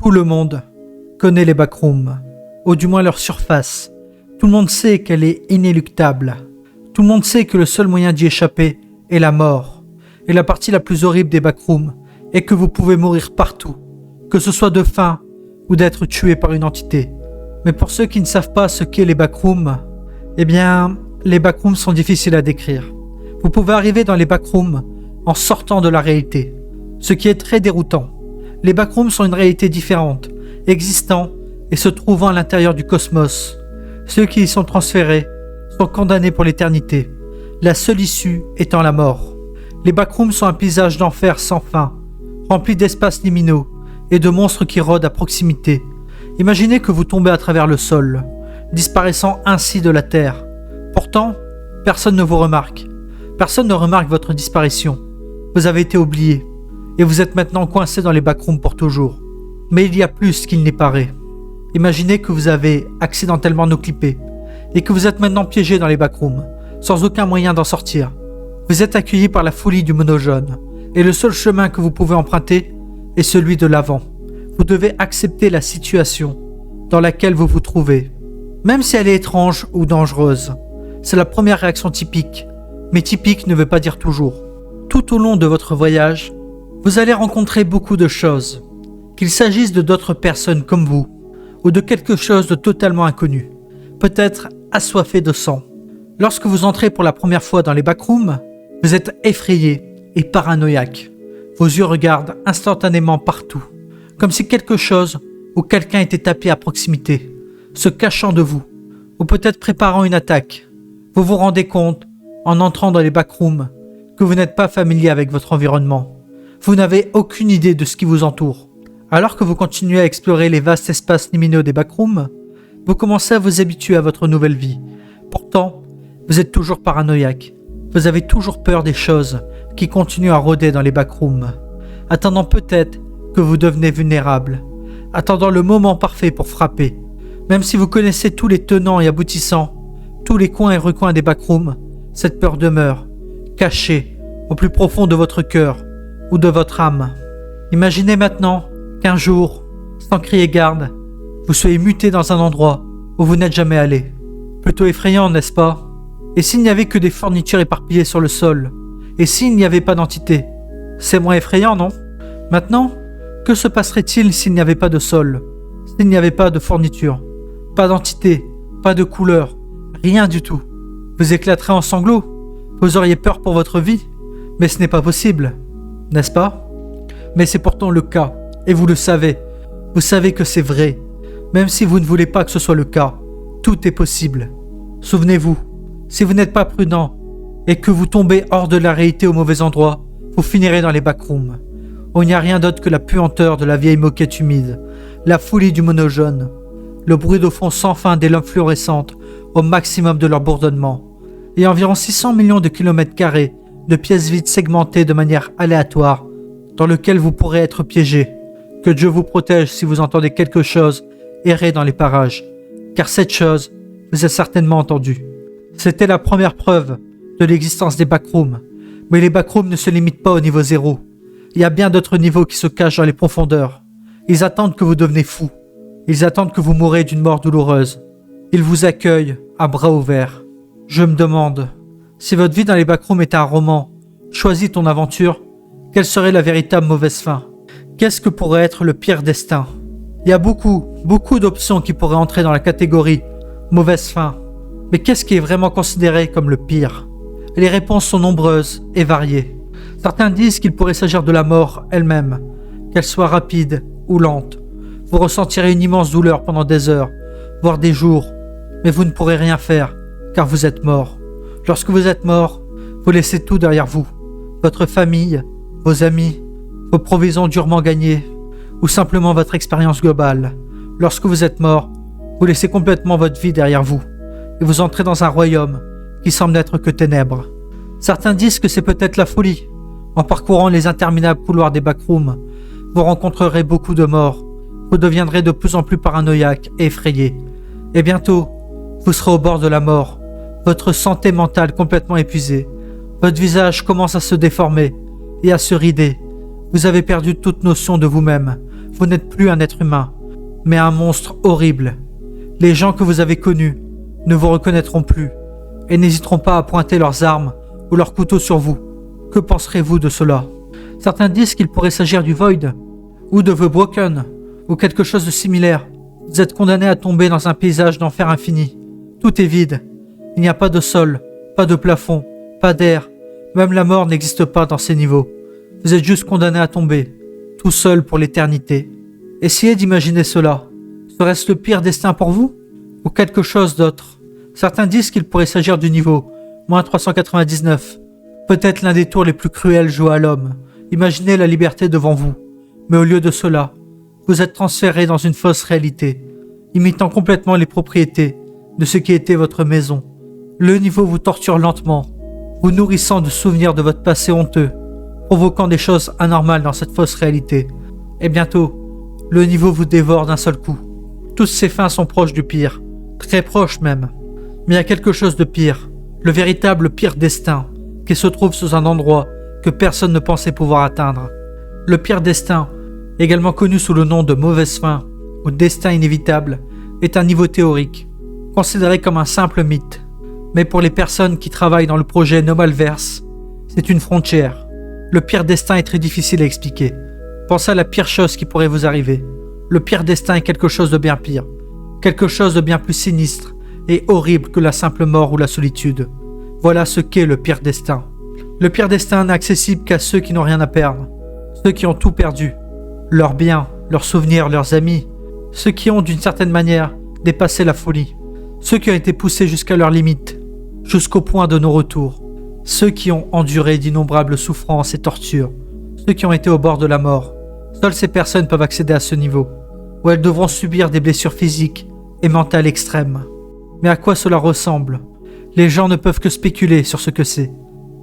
Tout le monde connaît les backrooms, ou du moins leur surface. Tout le monde sait qu'elle est inéluctable. Tout le monde sait que le seul moyen d'y échapper est la mort. Et la partie la plus horrible des backrooms est que vous pouvez mourir partout, que ce soit de faim ou d'être tué par une entité. Mais pour ceux qui ne savent pas ce qu'est les backrooms, eh bien, les backrooms sont difficiles à décrire. Vous pouvez arriver dans les backrooms en sortant de la réalité, ce qui est très déroutant. Les backrooms sont une réalité différente, existant et se trouvant à l'intérieur du cosmos. Ceux qui y sont transférés sont condamnés pour l'éternité, la seule issue étant la mort. Les backrooms sont un paysage d'enfer sans fin, rempli d'espaces liminaux et de monstres qui rôdent à proximité. Imaginez que vous tombez à travers le sol, disparaissant ainsi de la terre. Pourtant, personne ne vous remarque. Personne ne remarque votre disparition. Vous avez été oublié, et vous êtes maintenant coincé dans les backrooms pour toujours. Mais il y a plus qu'il n'est paraît. Imaginez que vous avez accidentellement no-clippé, et que vous êtes maintenant piégé dans les backrooms, sans aucun moyen d'en sortir. Vous êtes accueilli par la folie du mono jaune, et le seul chemin que vous pouvez emprunter est celui de l'avant. Vous devez accepter la situation dans laquelle vous vous trouvez, même si elle est étrange ou dangereuse. C'est la première réaction typique, mais typique ne veut pas dire toujours. Tout au long de votre voyage, vous allez rencontrer beaucoup de choses, qu'il s'agisse de d'autres personnes comme vous, ou de quelque chose de totalement inconnu, peut-être assoiffé de sang. Lorsque vous entrez pour la première fois dans les backrooms, vous êtes effrayé et paranoïaque. Vos yeux regardent instantanément partout, comme si quelque chose ou quelqu'un était tapé à proximité, se cachant de vous, ou peut-être préparant une attaque. Vous vous rendez compte, en entrant dans les backrooms, que vous n'êtes pas familier avec votre environnement. Vous n'avez aucune idée de ce qui vous entoure. Alors que vous continuez à explorer les vastes espaces liminaux des backrooms, vous commencez à vous habituer à votre nouvelle vie. Pourtant, vous êtes toujours paranoïaque. Vous avez toujours peur des choses qui continuent à rôder dans les backrooms, attendant peut-être que vous devenez vulnérable, attendant le moment parfait pour frapper. Même si vous connaissez tous les tenants et aboutissants, tous les coins et recoins des backrooms, cette peur demeure, cachée au plus profond de votre cœur ou de votre âme. Imaginez maintenant qu'un jour, sans crier garde, vous soyez muté dans un endroit où vous n'êtes jamais allé. Plutôt effrayant, n'est-ce pas? Et s'il n'y avait que des fournitures éparpillées sur le sol? Et s'il n'y avait pas d'entité? C'est moins effrayant, non? Maintenant, que se passerait-il s'il n'y avait pas de sol? S'il n'y avait pas de fourniture? Pas d'entité, pas de couleur, rien du tout. Vous éclaterez en sanglots? Vous auriez peur pour votre vie? Mais ce n'est pas possible, n'est-ce pas? Mais c'est pourtant le cas, et vous le savez. Vous savez que c'est vrai. Même si vous ne voulez pas que ce soit le cas, tout est possible. Souvenez-vous, si vous n'êtes pas prudent et que vous tombez hors de la réalité au mauvais endroit, vous finirez dans les backrooms, où il n'y a rien d'autre que la puanteur de la vieille moquette humide, la folie du mono jaune, le bruit de fond sans fin des lampes fluorescentes au maximum de leur bourdonnement, et environ 600 millions de kilomètres carrés de pièces vides segmentées de manière aléatoire, dans lequel vous pourrez être piégé. Que Dieu vous protège si vous entendez quelque chose errer dans les parages, car cette chose vous a certainement entendu. C'était la première preuve de l'existence des backrooms, mais les backrooms ne se limitent pas au niveau 0. Il y a bien d'autres niveaux qui se cachent dans les profondeurs. Ils attendent que vous devenez fou. Ils attendent que vous mourrez d'une mort douloureuse. Ils vous accueillent à bras ouverts. Je me demande, si votre vie dans les backrooms était un roman, choisis ton aventure, quelle serait la véritable mauvaise fin? Qu'est-ce que pourrait être le pire destin? Il y a beaucoup d'options qui pourraient entrer dans la catégorie mauvaise fin. Mais qu'est-ce qui est vraiment considéré comme le pire? Les réponses sont nombreuses et variées. Certains disent qu'il pourrait s'agir de la mort elle-même, qu'elle soit rapide ou lente. Vous ressentirez une immense douleur pendant des heures, voire des jours, mais vous ne pourrez rien faire, car vous êtes mort. Lorsque vous êtes mort, vous laissez tout derrière vous. Votre famille, vos amis, vos provisions durement gagnées, ou simplement votre expérience globale. Lorsque vous êtes mort, vous laissez complètement votre vie derrière vous, et vous entrez dans un royaume qui semble n'être que ténèbres. Certains disent que c'est peut-être la folie. En parcourant les interminables couloirs des backrooms, vous rencontrerez beaucoup de morts. Vous deviendrez de plus en plus paranoïaque et effrayé. Et bientôt, vous serez au bord de la mort, votre santé mentale complètement épuisée. Votre visage commence à se déformer et à se rider. Vous avez perdu toute notion de vous-même. Vous n'êtes plus un être humain, mais un monstre horrible. Les gens que vous avez connus ne vous reconnaîtront plus et n'hésiteront pas à pointer leurs armes ou leurs couteaux sur vous. Que penserez-vous de cela? Certains disent qu'il pourrait s'agir du Void, ou de The Broken, ou quelque chose de similaire. Vous êtes condamné à tomber dans un paysage d'enfer infini. Tout est vide. Il n'y a pas de sol, pas de plafond, pas d'air. Même la mort n'existe pas dans ces niveaux. Vous êtes juste condamné à tomber, tout seul pour l'éternité. Essayez d'imaginer cela. Serait-ce le pire destin pour vous? Ou quelque chose d'autre? Certains disent qu'il pourrait s'agir du niveau -399. Peut-être l'un des tours les plus cruels joués à l'homme. Imaginez la liberté devant vous. Mais au lieu de cela, vous êtes transféré dans une fausse réalité, imitant complètement les propriétés de ce qui était votre maison. Le niveau vous torture lentement, vous nourrissant de souvenirs de votre passé honteux, provoquant des choses anormales dans cette fausse réalité. Et bientôt, le niveau vous dévore d'un seul coup. Tous ces fins sont proches du pire, très proches même. Mais il y a quelque chose de pire, le véritable pire destin, qui se trouve sous un endroit que personne ne pensait pouvoir atteindre. Le pire destin, également connu sous le nom de mauvaise fin ou destin inévitable, est un niveau théorique, considéré comme un simple mythe. Mais pour les personnes qui travaillent dans le projet Nomalverse, c'est une frontière. Le pire destin est très difficile à expliquer. Pensez à la pire chose qui pourrait vous arriver. Le pire destin est quelque chose de bien pire, quelque chose de bien plus sinistre et horrible que la simple mort ou la solitude. Voilà ce qu'est le pire destin. Le pire destin n'est accessible qu'à ceux qui n'ont rien à perdre, ceux qui ont tout perdu, leurs biens, leurs souvenirs, leurs amis, ceux qui ont d'une certaine manière dépassé la folie, ceux qui ont été poussés jusqu'à leurs limites, jusqu'au point de non-retour, ceux qui ont enduré d'innombrables souffrances et tortures, ceux qui ont été au bord de la mort. Seules ces personnes peuvent accéder à ce niveau, où elles devront subir des blessures physiques et mentales extrêmes. Mais à quoi cela ressemble? Les gens ne peuvent que spéculer sur ce que c'est,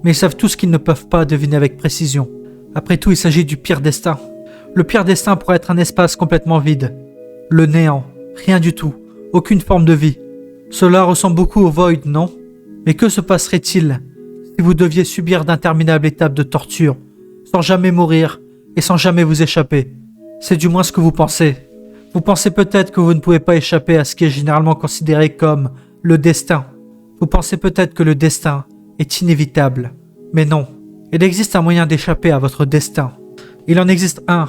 mais ils savent tous qu'ils ne peuvent pas deviner avec précision. Après tout, il s'agit du pire destin. Le pire destin pourrait être un espace complètement vide. Le néant, rien du tout, aucune forme de vie. Cela ressemble beaucoup au Void, non? Mais que se passerait-il si vous deviez subir d'interminables étapes de torture, sans jamais mourir et sans jamais vous échapper? C'est du moins ce que vous pensez. Vous pensez peut-être que vous ne pouvez pas échapper à ce qui est généralement considéré comme le destin. Vous pensez peut-être que le destin est inévitable. Mais non, il existe un moyen d'échapper à votre destin. Il en existe un,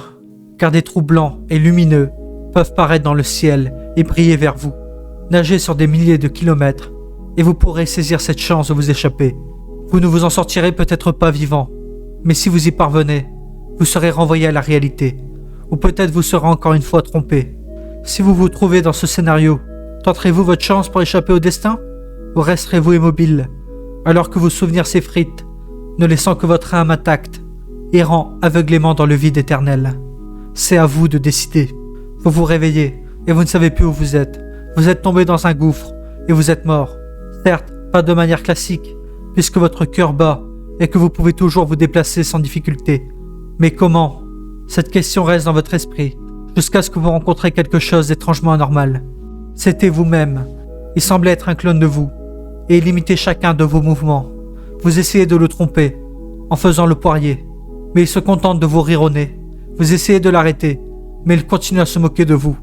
car des trous blancs et lumineux peuvent paraître dans le ciel et briller vers vous. Nagez sur des milliers de kilomètres et vous pourrez saisir cette chance de vous échapper. Vous ne vous en sortirez peut-être pas vivant, mais si vous y parvenez, vous serez renvoyé à la réalité, ou peut-être vous serez encore une fois trompé. Si vous vous trouvez dans ce scénario, tenterez-vous votre chance pour échapper au destin, ou resterez-vous immobile, alors que vos souvenirs s'effritent, ne laissant que votre âme intacte, errant aveuglément dans le vide éternel? C'est à vous de décider. Vous vous réveillez et vous ne savez plus où vous êtes. Vous êtes tombé dans un gouffre et vous êtes mort. Certes, pas de manière classique, puisque votre cœur bat et que vous pouvez toujours vous déplacer sans difficulté. Mais comment? Cette question reste dans votre esprit, jusqu'à ce que vous rencontrez quelque chose d'étrangement anormal. C'était vous-même. Il semblait être un clone de vous, et il imitait chacun de vos mouvements. Vous essayez de le tromper, en faisant le poirier, mais il se contente de vous rire au nez. Vous essayez de l'arrêter, mais il continue à se moquer de vous.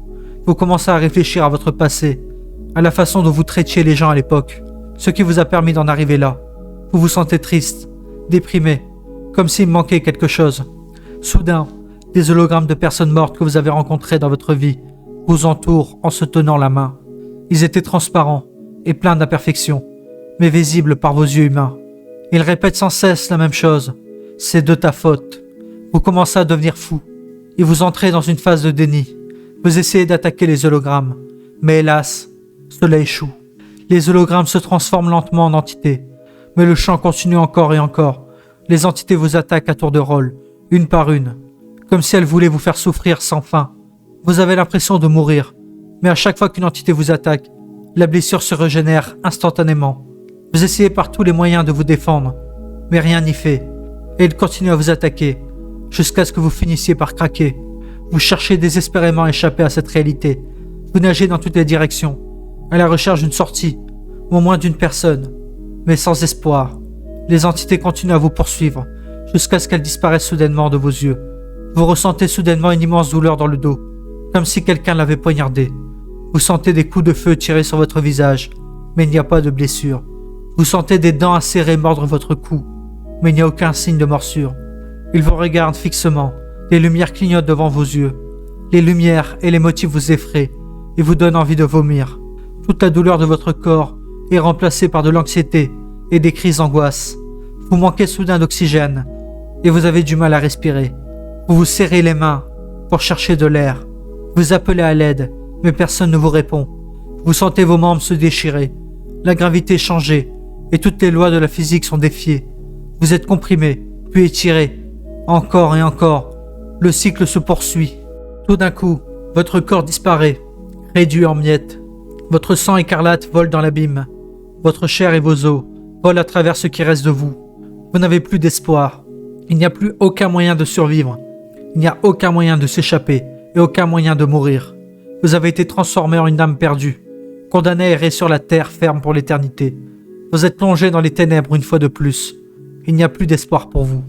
Vous commencez à réfléchir à votre passé, à la façon dont vous traitiez les gens à l'époque, ce qui vous a permis d'en arriver là. Vous vous sentez triste, déprimé, comme s'il manquait quelque chose. Soudain, des hologrammes de personnes mortes que vous avez rencontrées dans votre vie vous entourent en se tenant la main. Ils étaient transparents et pleins d'imperfections, mais visibles par vos yeux humains. Ils répètent sans cesse la même chose. C'est de ta faute. Vous commencez à devenir fou et vous entrez dans une phase de déni. Vous essayez d'attaquer les hologrammes, mais hélas, cela échoue. Les hologrammes se transforment lentement en entités, mais le chant continue encore et encore. Les entités vous attaquent à tour de rôle, une par une, comme si elles voulaient vous faire souffrir sans fin. Vous avez l'impression de mourir, mais à chaque fois qu'une entité vous attaque, la blessure se régénère instantanément. Vous essayez par tous les moyens de vous défendre, mais rien n'y fait, et il continue à vous attaquer, jusqu'à ce que vous finissiez par craquer. Vous cherchez désespérément à échapper à cette réalité. Vous nagez dans toutes les directions, à la recherche d'une sortie, ou au moins d'une personne, mais sans espoir. Les entités continuent à vous poursuivre, jusqu'à ce qu'elles disparaissent soudainement de vos yeux. Vous ressentez soudainement une immense douleur dans le dos, comme si quelqu'un l'avait poignardé. Vous sentez des coups de feu tirés sur votre visage, mais il n'y a pas de blessure. Vous sentez des dents acérées mordre votre cou, mais il n'y a aucun signe de morsure. Il vous regarde fixement, les lumières clignotent devant vos yeux. Les lumières et les motifs vous effraient et vous donnent envie de vomir. Toute la douleur de votre corps est remplacée par de l'anxiété et des crises d'angoisse. Vous manquez soudain d'oxygène et vous avez du mal à respirer. Vous vous serrez les mains pour chercher de l'air. Vous appelez à l'aide, mais personne ne vous répond. Vous sentez vos membres se déchirer, la gravité changer et toutes les lois de la physique sont défiées. Vous êtes comprimé, puis étiré, encore et encore. Le cycle se poursuit. Tout d'un coup, votre corps disparaît, réduit en miettes. Votre sang écarlate vole dans l'abîme. Votre chair et vos os volent à travers ce qui reste de vous. Vous n'avez plus d'espoir. Il n'y a plus aucun moyen de survivre. Il n'y a aucun moyen de s'échapper et aucun moyen de mourir. Vous avez été transformé en une âme perdue, condamné à errer sur la terre ferme pour l'éternité. Vous êtes plongé dans les ténèbres une fois de plus. Il n'y a plus d'espoir pour vous.